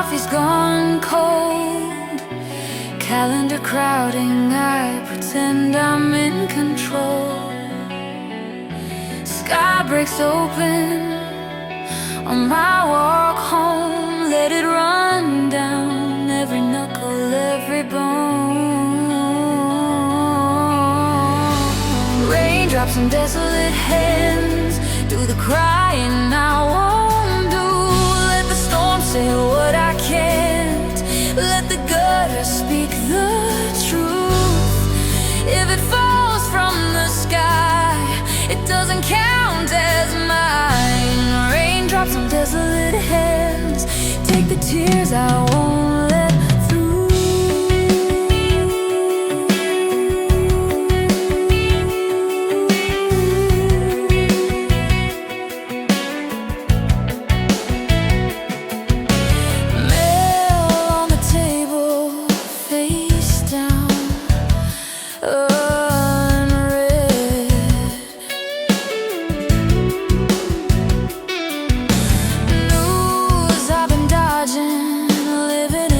coffee's gone cold, calendar crowding, I pretend I'm in control. Sky breaks open on my walk home, let it run down every knuckle, every bone. Raindrops and desolate hands do the crying I won't do. Let the storm say what I can't, let the gutter speak the truth. If it falls from the sky, it doesn't count as mine. Raindrops on desolate hands, take the tears I won't let through. Mail on the table, face down, unread. News I've been dodging, living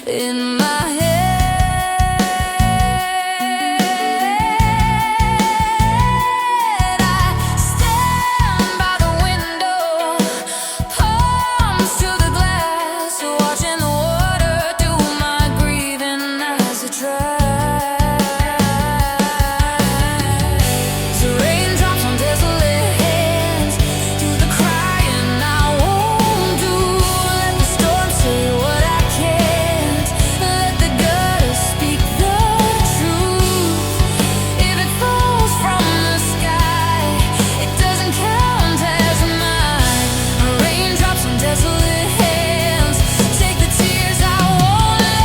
in my head. I stand by the window, palms to the glass, watching the water do my grieving as it dries. Raindrops on desolate hands do the crying I won't do. Let the storm say what I can't, let the gutter speak the truth. If it falls from the sky, it doesn't count as mine. Raindrops on desolate hands, take the tears I won't let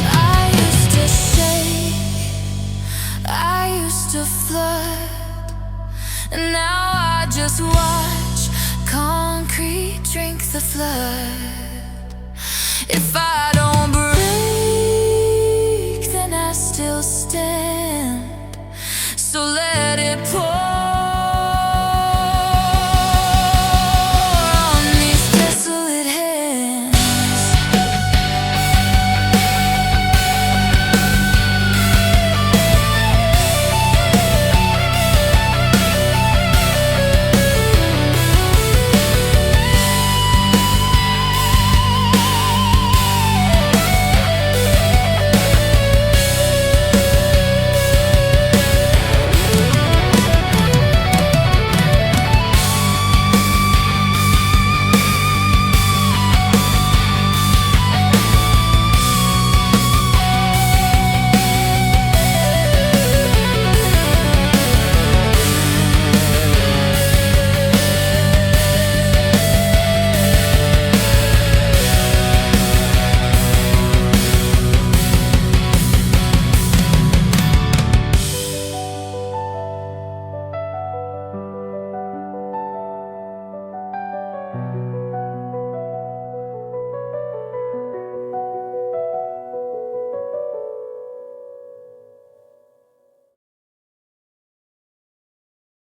I used to shake, I used to flood, and now I just watch concrete drink the flood. If I don't breathe